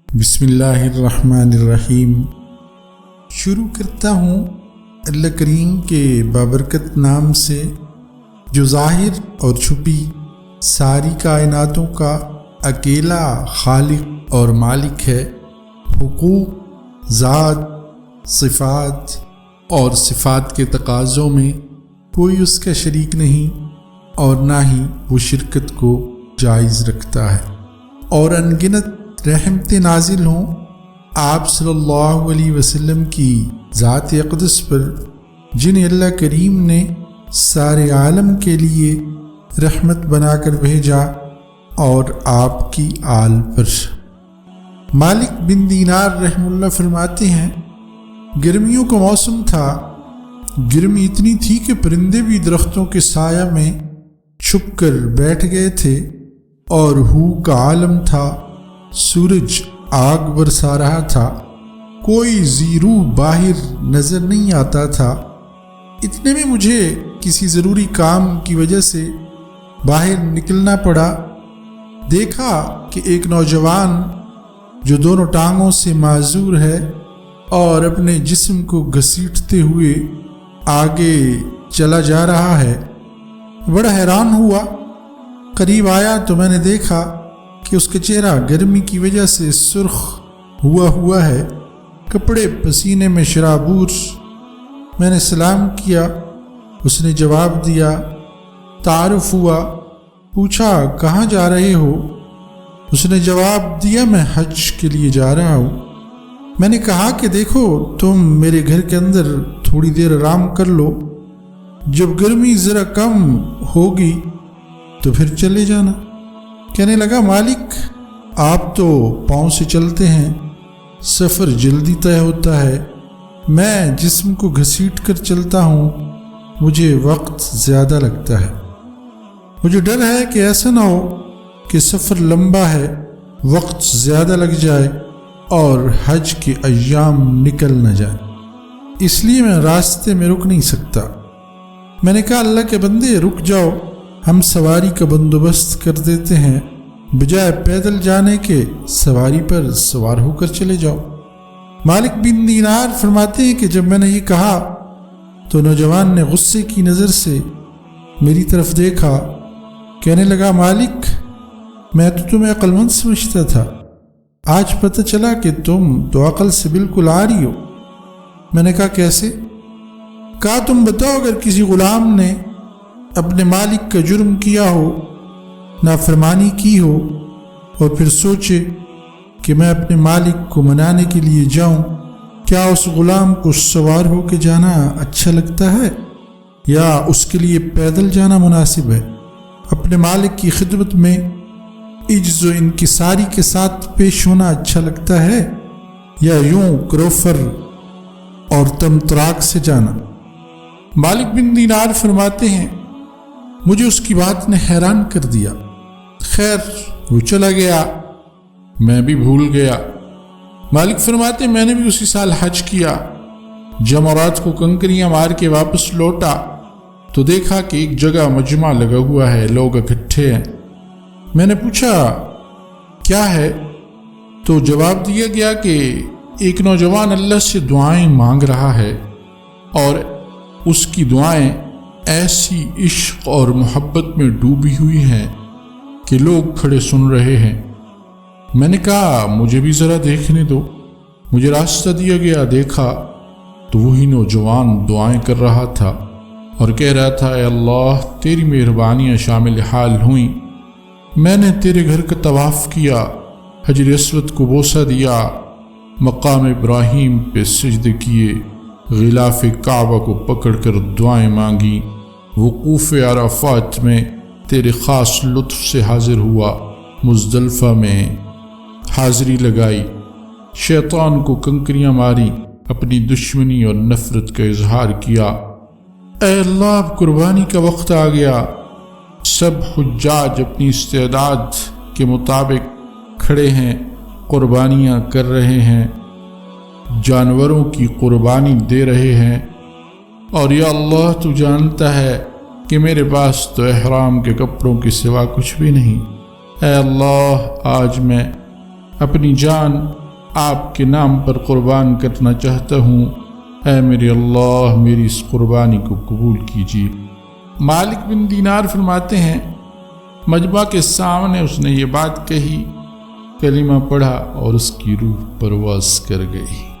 بسم اللہ الرحمن الرحیم۔ شروع کرتا ہوں اللہ کریم کے بابرکت نام سے جو ظاہر اور چھپی ساری کائناتوں کا اکیلا خالق اور مالک ہے۔ حقوق، ذات، صفات اور صفات کے تقاضوں میں کوئی اس کا شریک نہیں اور نہ ہی وہ شرکت کو جائز رکھتا ہے، اور انگنت رحمتیں نازل ہوں آپ صلی اللہ علیہ وسلم کی ذات اقدس پر، جنہیں اللہ کریم نے سارے عالم کے لیے رحمت بنا کر بھیجا، اور آپ کی آل پر۔ مالک بن دینار رحمہ اللہ فرماتے ہیں، گرمیوں کا موسم تھا، گرمی اتنی تھی کہ پرندے بھی درختوں کے سایہ میں چھپ کر بیٹھ گئے تھے، اور ہو کا عالم تھا، سورج آگ برسا رہا تھا، کوئی زیرو باہر نظر نہیں آتا تھا۔ اتنے میں مجھے کسی ضروری کام کی وجہ سے باہر نکلنا پڑا۔ دیکھا کہ ایک نوجوان جو دونوں ٹانگوں سے معذور ہے اور اپنے جسم کو گھسیٹتے ہوئے آگے چلا جا رہا ہے۔ بڑا حیران ہوا، قریب آیا تو میں نے دیکھا کہ اس کا چہرہ گرمی کی وجہ سے سرخ ہوا ہے، کپڑے پسینے میں شرابور۔ میں نے سلام کیا، اس نے جواب دیا، تعارف ہوا، پوچھا کہاں جا رہے ہو؟ اس نے جواب دیا میں حج کے لیے جا رہا ہوں۔ میں نے کہا کہ دیکھو تم میرے گھر کے اندر تھوڑی دیر آرام کر لو، جب گرمی ذرا کم ہوگی تو پھر چلے جانا۔ کہنے لگا، مالک آپ تو پاؤں سے چلتے ہیں، سفر جلدی طے ہوتا ہے، میں جسم کو گھسیٹ کر چلتا ہوں، مجھے وقت زیادہ لگتا ہے۔ مجھے ڈر ہے کہ ایسا نہ ہو کہ سفر لمبا ہے، وقت زیادہ لگ جائے اور حج کے ایام نکل نہ جائے، اس لیے میں راستے میں رک نہیں سکتا۔ میں نے کہا، اللہ کے بندے رک جاؤ، ہم سواری کا بندوبست کر دیتے ہیں، بجائے پیدل جانے کے سواری پر سوار ہو کر چلے جاؤ۔ مالک بن دینار فرماتے ہیں کہ جب میں نے یہ کہا تو نوجوان نے غصے کی نظر سے میری طرف دیکھا، کہنے لگا، مالک میں تو تمہیں عقل مند سمجھتا تھا، آج پتہ چلا کہ تم تو عقل سے بالکل عاری ہو۔ میں نے کہا کیسے؟ کہا تم بتاؤ، اگر کسی غلام نے اپنے مالک کا جرم کیا ہو، نافرمانی کی ہو، اور پھر سوچے کہ میں اپنے مالک کو منانے کے لیے جاؤں، کیا اس غلام کو سوار ہو کے جانا اچھا لگتا ہے یا اس کے لیے پیدل جانا مناسب ہے؟ اپنے مالک کی خدمت میں عجز و انکساری کے ساتھ پیش ہونا اچھا لگتا ہے یا یوں کروفر اور تمطراق سے جانا؟ مالک بن دینار فرماتے ہیں، مجھے اس کی بات نے حیران کر دیا۔ خیر وہ چلا گیا، میں بھی بھول گیا۔ مالک فرماتے میں نے بھی اسی سال حج کیا، جمرات کو کنکریاں مار کے واپس لوٹا تو دیکھا کہ ایک جگہ مجمع لگا ہوا ہے، لوگ اکٹھے ہیں۔ میں نے پوچھا کیا ہے؟ تو جواب دیا گیا کہ ایک نوجوان اللہ سے دعائیں مانگ رہا ہے، اور اس کی دعائیں ایسی عشق اور محبت میں ڈوبی ہوئی ہیں کہ لوگ کھڑے سن رہے ہیں۔ میں نے کہا مجھے بھی ذرا دیکھنے دو۔ مجھے راستہ دیا گیا، دیکھا تو وہی نوجوان دعائیں کر رہا تھا اور کہہ رہا تھا، اے اللہ تیری مہربانیاں شامل حال ہوئیں، میں نے تیرے گھر کا طواف کیا، حجر اسود کو بوسہ دیا، مقام ابراہیم پہ سجدے کیے، غلاف کعبہ کو پکڑ کر دعائیں مانگی، وقوف عرفات میں تیرے خاص لطف سے حاضر ہوا، مزدلفہ میں حاضری لگائی، شیطان کو کنکریاں ماری، اپنی دشمنی اور نفرت کا اظہار کیا۔ اے اللہ اب قربانی کا وقت آ گیا، سب حجاج اپنی استعداد کے مطابق کھڑے ہیں، قربانیاں کر رہے ہیں، جانوروں کی قربانی دے رہے ہیں، اور یا اللہ تو جانتا ہے کہ میرے پاس تو احرام کے کپڑوں کے سوا کچھ بھی نہیں۔ اے اللہ آج میں اپنی جان آپ کے نام پر قربان کرنا چاہتا ہوں، اے میرے اللہ میری اس قربانی کو قبول کیجیے۔ مالک بن دینار فرماتے ہیں مجمع کے سامنے اس نے یہ بات کہی، کلمہ پڑھا اور اس کی روح پرواز کر گئی۔